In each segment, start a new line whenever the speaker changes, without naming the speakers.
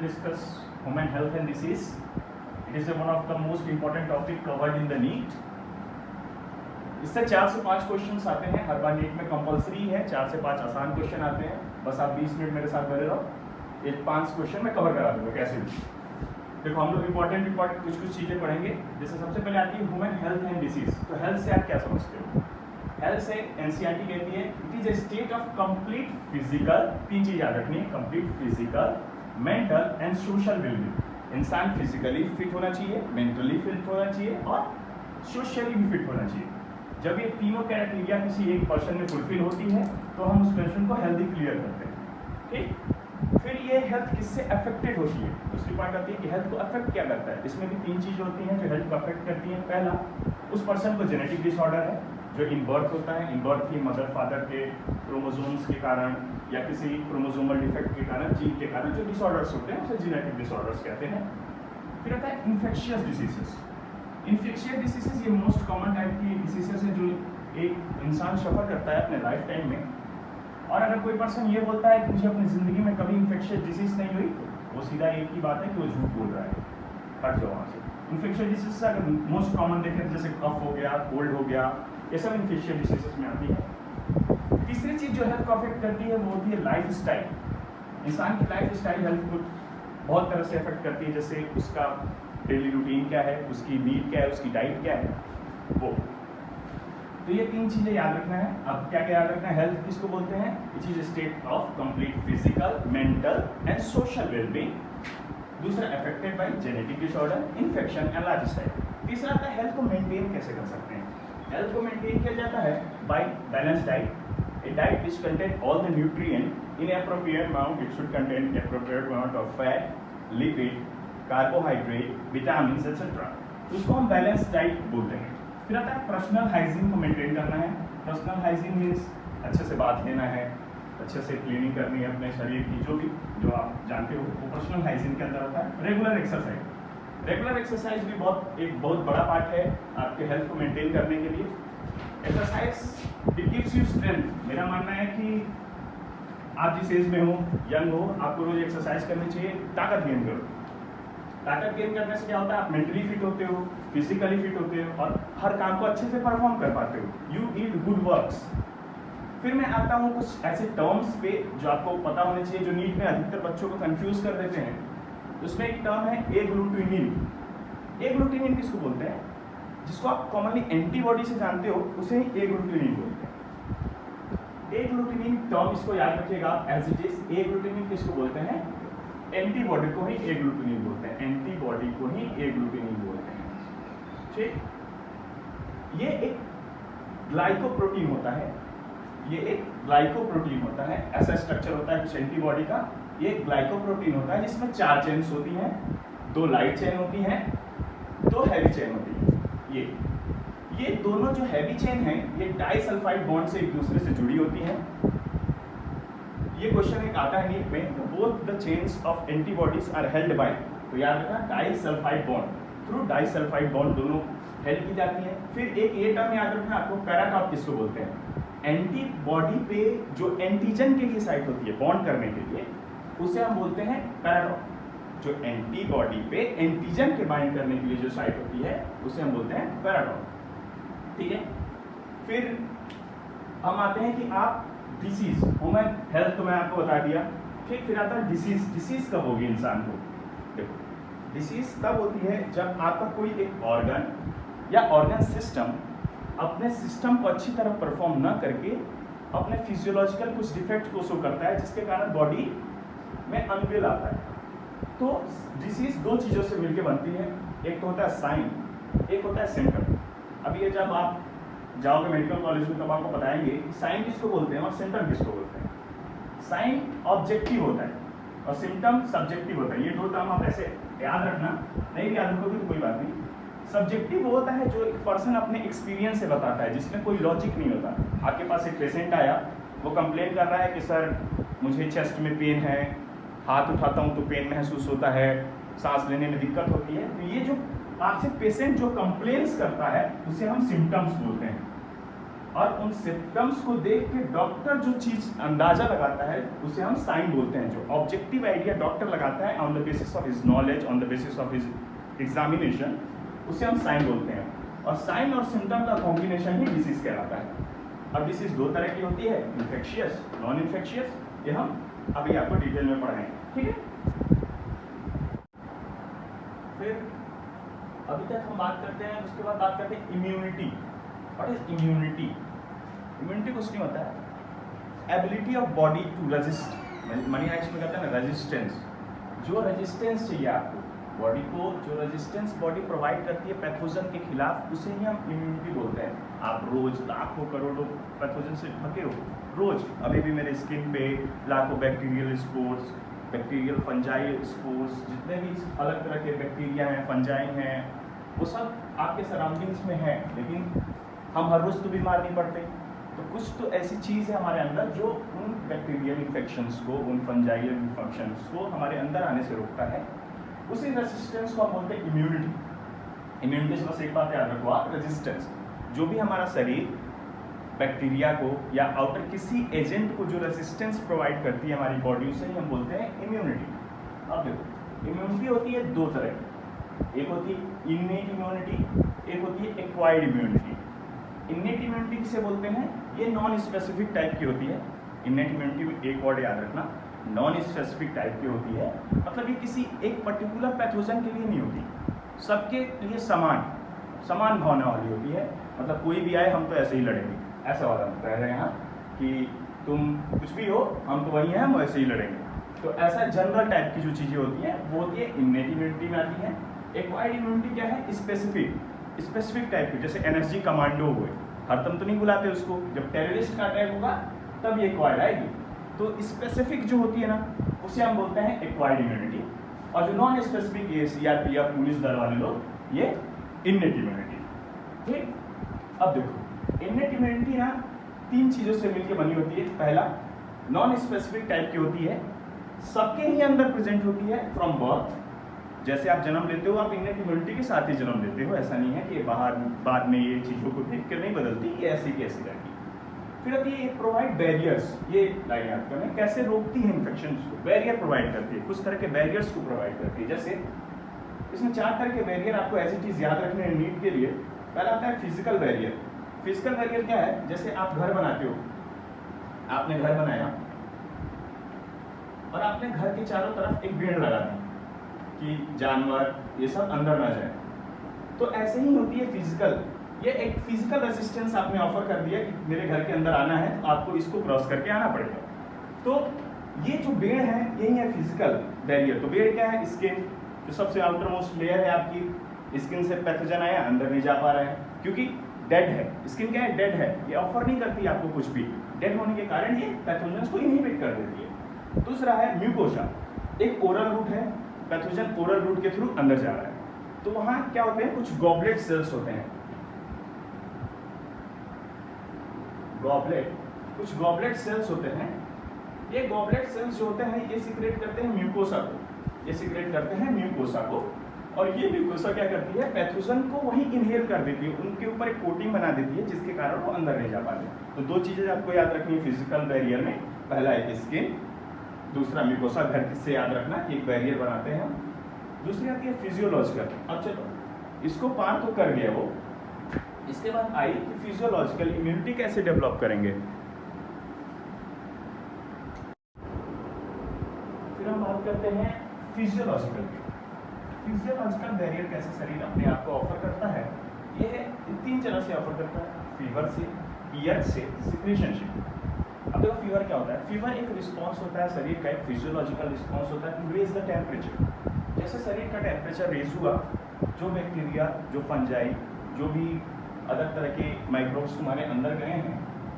Discuss human health and disease. It is one of the most important topic covered in the NEET. इससे 4 से 5 questions आते हैं हर बार NEET में, compulsory है 4 से 5 आसान क्वेश्चन आते हैं। बस आप 20 मिनट मेरे साथ बने रहो, एक 5 क्वेश्चन मैं कवर करा दूंगा कैसे भी। देखो हम लोग इंपॉर्टेंट कुछ चीज़ें पढ़ेंगे। जैसे सबसे पहले आती है ह्यूमन हेल्थ एंड डिसीज। तो हेल्थ से आप क्या समझते हो? हेल्थ से एनसीईआरटी कहती है it is a state of complete physical, 3 चीज याद रखनी है, complete physical, mental and social wellbeing. इंसान फिजिकली फिट होना चाहिए, मेंटली फिट होना चाहिए और सोशली भी फिट होना चाहिए। जब ये तीनों क्राइटेरिया किसी एक पर्सन में फुलफिल होती है तो हम उस पर्सन को हेल्दी क्लियर करते हैं। ठीक, फिर ये हेल्थ किससे अफेक्टेड होती है? दूसरी पॉइंट आती है कि हेल्थ को अफेक्ट क्या करता है। इसमें भी 3 चीज़ होती हैं जो हेल्थ को अफेक्ट करती हैं। पहला, उस पर्सन को जेनेटिक डिसऑर्डर है जो इन बर्थ होता है, इन बर्थ की मदर फादर के क्रोमोसोम्स के कारण या किसी क्रोमोसोमल डिफेक्ट के कारण, जीन के कारण जो डिसऑर्डर्स होते हैं उसे जेनेटिक डिसऑर्डर्स कहते हैं। फिर आता है इन्फेक्शियस डिसीजेस। इन्फेक्शियस डिसीजेस ये मोस्ट कॉमन टाइप की डिसीजेस है जो एक इंसान सफ़र करता है अपने लाइफ टाइम में। और अगर कोई पर्सन ये बोलता है कि मुझे अपनी ज़िंदगी में कभी इन्फेक्शियस डिसीज नहीं हुई, तो वो सीधा एक ही बात है कि वो झूठ बोल रहा है। हट जाओ वहाँ से। इन्फेक्शियस डिसीज अगर मोस्ट कॉमन देखें जैसे कफ हो गया, कोल्ड हो गया, ये सब इन्फेक्शियस डिसीजेस में आती है। तीसरी चीज़ जो हेल्थ को अफेक्ट करती है वो होती है लाइफ स्टाइल। इंसान की लाइफ स्टाइल हेल्थ को बहुत तरह से अफेक्ट करती है। जैसे उसका डेली रूटीन क्या है, उसकी नीड क्या है, उसकी डाइट क्या है, वो। तो ये 3 चीज़ें याद रखना है। अब क्या क्या याद रखना है? हेल्थ किसको बोलते हैं? It is state of complete physical, mental and social wellbeing. दूसरा, affected by genetic disorder, infection and life style. तीसरा आता है हेल्थ को मेंटेन कैसे कर सकते हैं। हेल्थ को मेंटेन किया जाता है by balance diet, a diet which contain all the nutrient in appropriate amount. It should contain appropriate amount of fat, lipid, carbohydrate, vitamins etc. उसको हम बैलेंस डाइट बोलते हैं। फिर आता है पर्सनल हाइजीन को मेंटेन करना है। पर्सनल हाइजीन मीन्स अच्छे से बात लेना है, अच्छे से क्लीनिंग करनी है अपने शरीर की, जो आप जानते हो वो पर्सनल हाइजीन के अंदर होता है। रेगुलर एक्सरसाइज, रेगुलर एक्सरसाइज भी एक बहुत बड़ा पार्ट है आपके हेल्थ को मेंटेन करने के लिए। Exercise it gives you strength. मेरा मानना है कि आप जिस एज में हो, यंग हो, आपको रोज एक्सरसाइज करनी चाहिए, ताकत गेन करो। ताकत गेन करने से क्या होता है? आप मेंटली फिट होते हो, फिजिकली फिट होते हो और हर काम को अच्छे से परफॉर्म कर पाते हो। You need good works. फिर मैं आता हूँ कुछ ऐसे टर्म्स पे जो आपको पता होने चाहिए, जो नीट में अधिकतर बच्चों को कंफ्यूज कर देते हैं। उसमें एक टर्म है एग्लूटिनिन। एग्लूटिनिन किसको बोलते हैं? जिसको आप कॉमनली एंटीबॉडी से जानते हो उसे एग्लूटिनिन बोलते हैं। एग्लूटिनिन टर्म इसको याद रखिएगा एज इट इज। एग्लूटिनिन किसको बोलते हैं? एंटीबॉडी को ही एग्लूटिनिन बोलते हैं। एंटीबॉडी को ही एग्लूटिनिन बोलते हैं। ठीक, ये एक ग्लाइकोप्रोटीन होता है। ये एक ग्लाइकोप्रोटीन होता है, ऐसा स्ट्रक्चर होता है कुछ एंटीबॉडी का। ये ग्लाइकोप्रोटीन होता है जिसमें 4 चेन्स होती हैं, 2 लाइट चेन होती हैं, 2 हैवी चेन होती हैं। ये दोनों जो हैवी चेन है ये डाइसल्फाइड बॉन्ड से एक दूसरे से जुड़ी होती हैं। ये क्वेश्चन एक आता है नीट में, both the chains of antibodies are held by, तो याद रखना disulphide bond. Through disulphide bond दोनों हेल्ड की जाती है। फिर एक ये टर्म याद रखना आपको, पैराटॉप किसको बोलते हैं? एंटीबॉडी पे जो एंटीजन के लिए साइट होती है बॉन्ड करने के लिए, उसे हम बोलते हैं पैराटॉप। जो एंटीबॉडी पे एंटीजन के बाइंड करने के लिए जो साइट होती है उसे हम बोलते हैं पैराटॉप। ठीक है, फिर हम आते हैं कि आप डिसीज, ह्यूमन हेल्थ तो मैं आपको बता दिया। ठीक, फिर आता है डिसीज। डिसीज कब होगी इंसान को? देखो, डिसीज तब होती है जब आपका कोई एक ऑर्गन या ऑर्गन सिस्टम अपने सिस्टम को अच्छी तरह परफॉर्म न करके अपने फिजियोलॉजिकल कुछ डिफेक्ट को शो करता है, जिसके कारण बॉडी में अनवेल आता है। तो डिसीज 2 चीज़ों से मिलकर बनती है। एक तो होता है साइन, एक होता है सिम्टम। अभी ये जब आप जाओगे मेडिकल कॉलेज में तब आपको बताएंगे साइन किसको बोलते हैं और सिम्टम किसको बोलते हैं। साइन ऑब्जेक्टिव होता है और सिम्टम सब्जेक्टिव होता है। ये 2 टर्म आप ऐसे याद रखना, नहीं भी याद रखोगे तो कोई बात नहीं। सब्जेक्टिव वो होता है जो एक पर्सन अपने एक्सपीरियंस से बताता है, जिसमें कोई लॉजिक नहीं होता। आपके पास एक पेशेंट आया, वो कंप्लेन कर रहा है कि सर मुझे चेस्ट में पेन है, हाथ उठाता हूँ तो पेन महसूस होता है, सांस लेने में दिक्कत होती है। तो ये जो आपसे पेशेंट जो कंप्लेन्स करता है उसे हम सिम्टम्स बोलते हैं। और उन सिम्टम्स को देख के डॉक्टर जो चीज अंदाजा लगाता है उसे हम साइन बोलते हैं। जो ऑब्जेक्टिव आइडिया डॉक्टर लगाता है on the basis of his knowledge, on the basis of his examination, उसे हम साइन बोलते हैं। और साइन और सिम्टम का कॉम्बिनेशन ही डिसीज कहलाता है। अब डिसीज दो तरह की होती है, इन्फेक्शियस, नॉन इन्फेक्शियस। ये हम अभी आपको डिटेल में पढ़ाएंगे, ठीक है। फिर अभी तक हम बात करते हैं, उसके बाद बात करते हैं immunity. What is immunity? Immunity कुछ नहीं होता है, ability of body to resist. मनी हाइट्स में कहते हैं ना रेजिस्टेंस। जो रेजिस्टेंस चाहिए आपको बॉडी को, जो रेजिस्टेंस बॉडी प्रोवाइड करती है पैथोजन के खिलाफ, उसे ही हम इम्यूनिटी बोलते हैं। आप रोज लाखों करोड़ों पैथोजन से ढके हो, रोज अभी भी मेरे स्किन पे लाखों bacterial spores, bacterial fungi spores, जितने भी अलग तरह के बैक्टीरिया हैं, फंजाई हैं, वो सब आपके सराउंडिंग्स में हैं। लेकिन हम हर रोज तो बीमार नहीं पड़ते। तो कुछ तो ऐसी चीज़ है हमारे अंदर जो उन बैक्टीरियल इन्फेक्शंस को, उन फंजाइल इन्फेक्शंस को हमारे अंदर आने से रोकता है। उसी रेजिस्टेंस को हम बोलते हैं इम्यूनिटी। इम्यूनिटी से बस एक बात याद रखो आप, रेजिस्टेंस। जो भी हमारा शरीर बैक्टीरिया को या आउटर किसी एजेंट को जो रेजिस्टेंस प्रोवाइड करती है हमारी बॉडी, उसे ही हम बोलते हैं इम्यूनिटी। अब देखो, इम्यूनिटी होती है दो तरह की, एक होती है इन्नेट इम्यूनिटी, एक होती है एक्वायर्ड इम्यूनिटी। इन्नेट इम्यूनिटी किसे बोलते हैं? ये नॉन स्पेसिफिक टाइप की होती है। इन्नेट इम्यूनिटी में एक वर्ड याद रखना, नॉन स्पेसिफिक टाइप की होती है। मतलब ये किसी एक पर्टिकुलर पैथोजन के लिए नहीं होती, सबके लिए समान भावना वाली होती है। मतलब कोई भी आए हम तो ऐसे ही लड़ेंगे, ऐसा वाला कह रहे हैं यहाँ कि तुम कुछ भी हो हम तो वही हैं, हम वैसे ही लड़ेंगे। तो ऐसा जनरल टाइप की जो चीज़ें होती हैं वो होती है इन्नेट इम्यूनिटी में आती है। एक्वायर्ड इम्यूनिटी क्या है? स्पेसिफिक टाइप की, जैसे एनर्जी कमांडो हुए, हरदम तो नहीं बुलाते उसको, जब टेररिस्ट का अटैक होगा तब ये एक्वायर्ड आएगी। तो स्पेसिफिक जो होती है ना, उसे हम बोलते हैं एक्वायर्ड इम्यूनिटी। और जो नॉन स्पेसिफिक, ये सीआरपीएफ या पुलिस दल वाले लोग, ये इन्नेट इम्यूनिटी। ठीक, अब देखो इन्नेट इम्यूनिटी ना तीन चीज़ों से मिलकर बनी होती है। पहला, नॉन स्पेसिफिक टाइप की होती है, सबके ही अंदर प्रेजेंट होती है फ्रॉम बर्थ। जैसे आप जन्म लेते हो, आप इन्नेट इम्यूनिटी के साथ ही जन्म लेते हो, ऐसा नहीं है कि बाहर बाद में ये चीज़ों को देख कर नहीं बदलती, ये ऐसी की ऐसी रहती। फिर अब ये प्रोवाइड बैरियर्स, ये लाइन याद करें, कैसे रोकती है इन्फेक्शन को, बैरियर प्रोवाइड करती है, कुछ तरह के बैरियर्स को प्रोवाइड करती है। जैसे इसमें 4 तरह के बैरियर आपको ऐसी चीज़ याद रखने हैं नीट के लिए। पहला आता है फिजिकल बैरियर। फिजिकल बैरियर क्या है? जैसे आप घर बनाते हो, आपने घर बनाया और आपने घर के चारों तरफ एक बेड़ लगा दी कि जानवर ये सब अंदर ना जाए। तो ऐसे ही होती है फिजिकल, ये एक फिजिकल रेजिस्टेंस आपने ऑफर कर दिया कि मेरे घर के अंदर आना है तो आपको इसको क्रॉस करके आना पड़ेगा। तो ये जो बेड़ है यही है फिजिकल बैरियर। तो बेड़ क्या है? स्किन, जो सबसे आउटर मोस्ट लेयर है आपकी, स्किन से पैथोजन आया अंदर नहीं जा पा रहा है क्योंकि डेड है। स्किन क्या है? डेड है, ये ऑफर नहीं करती आपको कुछ भी, डेड होने के कारण ये पैथोजन को इनहिबिट कर देती है। दूसरा है म्यूकोसा, एक ओरल रूट है, पैथोजन ओरल रूट के थ्रू अंदर जा रहा है। तो वहाँ क्या होते हैं? कुछ गॉबलेट सेल्स होते हैं, कुछ गॉबलेट सेल्स होते हैं। ये गॉबलेट सेल्स जो होते हैं ये सिक्रेट करते हैं म्यूकोसा को, ये सिक्रेट करते हैं म्यूकोसा को। और ये म्यूकोसा क्या करती है? पैथोजन को वही इनहेल कर देती है, उनके ऊपर एक कोटिंग बना देती है जिसके कारण वो अंदर नहीं जा पाते। तो 2 चीज़ें आपको याद रखनी है फिजिकल बैरियर में, पहला है स्किन, दूसरा म्यूकोसा। घर से याद रखना कि एक बैरियर बनाते हैं हम। दूसरी आती है फिजियोलॉजिकल। अब चलो इसको पार तो कर गया वो, इसके बाद आई कि फिजियोलॉजिकल इम्यूनिटी कैसे डेवलप करेंगे। फिर हम बात करते हैं फिजियोलॉजिकल की। फिजियोलॉजिकल बैरियर कैसे शरीर अपने आप को ऑफर करता है? ये 3 तरह से ऑफर करता है, फीवर से, ईयर्स से, सिक्रेशन से। अब देखो फीवर क्या होता है? फीवर एक रिस्पॉन्स होता है शरीर का, एक फिजियोलॉजिकल रिस्पॉन्स होता है टू रेज द टेम्परेचर। जैसे शरीर का टेम्परेचर रेज हुआ, जो बैक्टीरिया, जो फंजाई, जो भी अलग तरह के माइक्रोब्स तुम्हारे अंदर गए हैं,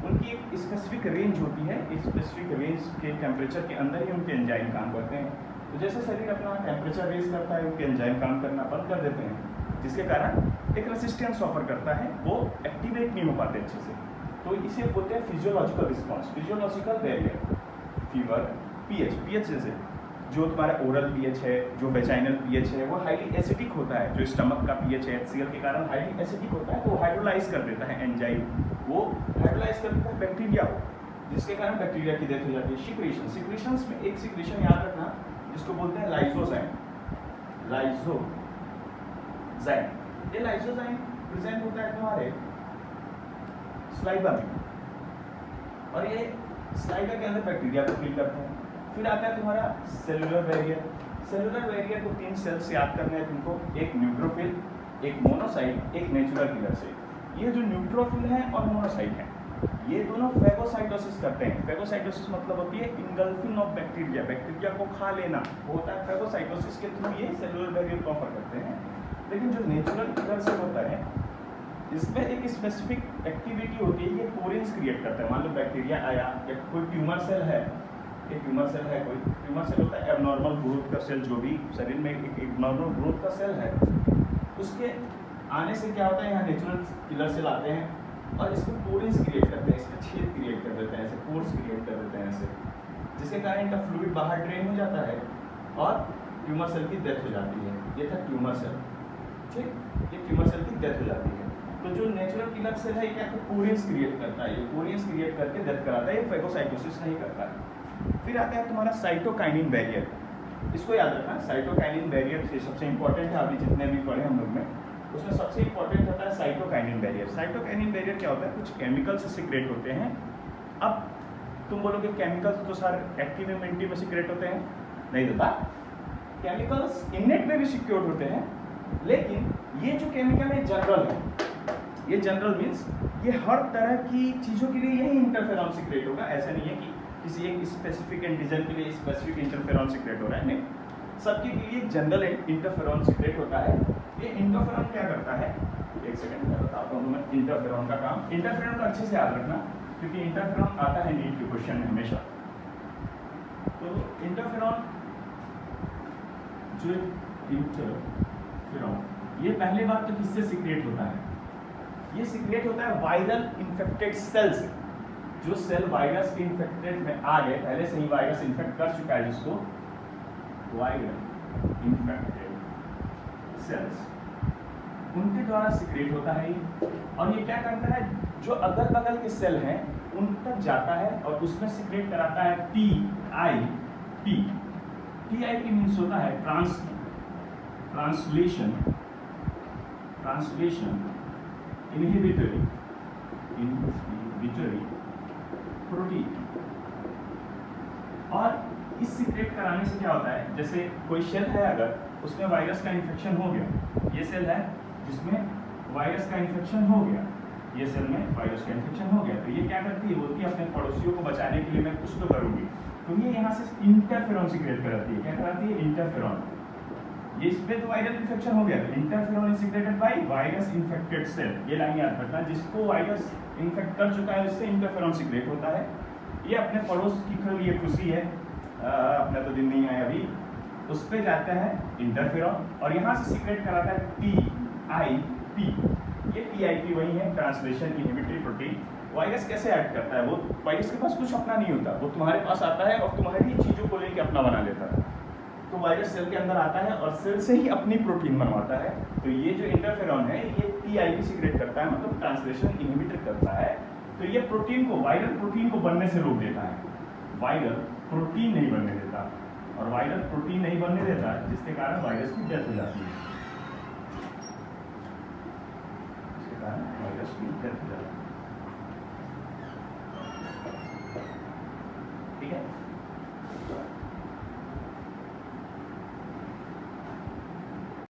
उनकी एक स्पेसिफिक रेंज होती है, एक स्पेसिफिक रेंज के टेम्परेचर के अंदर ही उनके एंजाइम काम करते हैं। तो जैसे शरीर अपना टेम्परेचर रेज करता है, उनके एंजाइम काम करना बंद कर देते हैं, जिसके कारण एक रेसिस्टेंस ऑफर करता है, वो एक्टिवेट नहीं हो पाते अच्छे से। तो इसे बोलते हैं physiological response, physiological barrier. Fever, pH जैसे जो तुम्हारा ओरल पीएच है, जो वेजाइनल पीएच है, वो हाईली एसिडिक होता है। जो स्टमक का पीएच है HCl के कारण हाईली एसिडिक होता है, तो हाइड्रोलाइज कर देता है एंजाइम, वो हाइड्रोलाइज कर देता है बैक्टीरिया को, जिसके कारण बैक्टीरिया की डेथ हो जाती है। सिक्रीशन, सिक्रीशंस में एक सिक्रीशन याद रखना जिसको बोलते हैं लाइसोजाइम। लाइसोजाइम, ये लाइसोजाइम प्रेजेंट होता है तुम्हारे स्लाइवा में, और ये स्लाइवा के अंदर बैक्टीरिया को किल करता है। फिर आता है तुम्हारा सेलुलर बैरियर। सेलुलर बैरियर को 3 सेल से याद करना है तुमको, एक न्यूट्रोफिल, एक मोनोसाइट, एक नेचुरल किलर सेल। ये जो न्यूट्रोफिल है और मोनोसाइट है, ये दोनों फैगोसाइटोसिस करते हैं। फैगोसाइटोसिस मतलब होती है इंगल्फिंग ऑफ बैक्टीरिया, बैक्टीरिया को खा लेना, वो होता है फैगोसाइटोसिस के थ्रू ये सेलुलर बैरियर को ऑफर करते हैं। लेकिन जो नेचुरल किलर सेल होता है, इसमें एक स्पेसिफिक एक्टिविटी होती है, ये पोरेंस क्रिएट करता है। मान लो बैक्टीरिया आया या कोई ट्यूमर सेल है, एक ट्यूमर सेल है, कोई ट्यूमर सेल होता है एबनॉर्मल ग्रोथ का सेल, जो भी शरीर में एक एबनॉर्मल ग्रोथ का सेल है, उसके आने से क्या होता है, यहाँ नेचुरल किलर सेल आते हैं और इसमें पोरेंस क्रिएट करते हैं, इसमें छेद क्रिएट कर देते हैं, ऐसे पोर्स क्रिएट कर देते हैं ऐसे, जिसके कारण इनका फ्लूइड बाहर ड्रेन हो जाता है और ट्यूमर सेल की डेथ हो जाती है। ये था ट्यूमर सेल, ठीक, ये ट्यूमर सेल की डेथ हो जाती है। तो जो नेचुरल किलर सेल है, ये क्या पोरेंस क्रिएट करता है, ये पोरेंस क्रिएट करके डेथ कराता है, ये फैगोसाइटोसिस नहीं करता है। फिर आता है तुम्हारा साइटोकाइनिन बैरियर, इसको याद रखना। साइटोकाइनिन बैरियर सबसे इंपॉर्टेंट है, अभी जितने भी पढ़े हम लोग में, उसमें सबसे इंपॉर्टेंट होता है साइटोकाइनिन बैरियर। साइटोकाइनिन बैरियर क्या होता है, कुछ केमिकल्स से सिक्रेट होते हैं। अब तुम बोलोगे केमिकल्स तो सारे एक्टिव इम्यूनिटी में सिक्रेट होते हैं, नहीं होता, केमिकल्स इनेट में भी सिक्योर होते हैं, लेकिन ये जो केमिकल है जनरल है। ये जनरल मीन्स ये हर तरह की चीज़ों के लिए यही इंटरफेरॉन सिक्रेट होगा। ऐसा नहीं है कि किसी एक स्पेसिफिक एंटीजन के लिए स्पेसिफिक इंटरफेरॉन सिक्रेट हो रहा है, नहीं, सबके लिए जनरल इंटरफेरॉन सिक्रेट होता है। ये इंटरफेरॉन क्या करता है, एक सेकंड मैं बताता हूँ मैं इंटरफेरॉन का काम। इंटरफेरॉन का अच्छे से याद रखना, क्योंकि इंटरफेरॉन आता है नीट के क्वेश्चन में हमेशा। तो इंटरफेरॉन, जो इंटरफेरॉन, ये पहले बात तो किससे सिक्रेट होता है, ये सिक्रेट होता है वायरल इन्फेक्टेड सेल से। जो सेल वायरस के इन्फेक्टेड में आ गए, पहले से ही वायरस इन्फेक्ट कर चुका है, जिसको वायरल इन्फेक्टेड सेल्स, उनके द्वारा सिक्रेट होता है ये। और ये क्या करता है, जो अगल बगल के सेल हैं उन तक जाता है और उसमें सिक्रेट कराता है TIP। TIP मीन्स होता है ट्रांसलेशन इनहिबिटरी प्रोटीन। और इस सिक्रेट कराने से क्या होता है, जैसे कोई सेल है अगर उसमें वायरस का इन्फेक्शन हो गया, ये सेल है जिसमें वायरस का इन्फेक्शन हो गया, ये सेल में वायरस का इन्फेक्शन हो गया, तो ये क्या करती है, बोलती है अपने पड़ोसियों को बचाने के लिए मैं कुछ तो करूँगी, तो ये यहाँ से इंटरफेरॉन सिक्रेट कराती है। क्या कराती है, इंटरफेरॉन। ये इसमें तो वायरल इन्फेक्शन हो गया, interferon is secreted by virus infected cell. ये लाइन याद रखना, जिसको वायरस इन्फेक्ट कर चुका है उससे इंटरफेरॉन सिक्रेट होता है। ये अपने पड़ोस की के लिए खुशी है, अपना तो दिन नहीं आया अभी, उस पर जाता है इंटरफेरॉन और यहाँ से सिक्रेट कराता है TIP। ये TIP वही है, ट्रांसलेशन इनहिबिटरी प्रोटीन। वायरस कैसे एक्ट करता है, वो वायरस के पास कुछ अपना नहीं होता, वो तुम्हारे पास आता है और तुम्हारी चीज़ों को लेकर अपना बना लेता है। तो वायरस सेल के अंदर आता है और सेल से ही अपनी प्रोटीन बनवाता है। तो ये जो इंटरफेरॉन है ये TIP सिक्रेट करता है, मतलब ट्रांसलेशन इनहिबिटर करता है। तो ये प्रोटीन को, वायरल प्रोटीन को बनने से रोक देता है, वायरल प्रोटीन नहीं बनने देता, और वायरल प्रोटीन नहीं बनने देता जिसके कारण वायरस की डेथ हो जाती है, जिसके कारण वायरस की डेथ हो जाती है।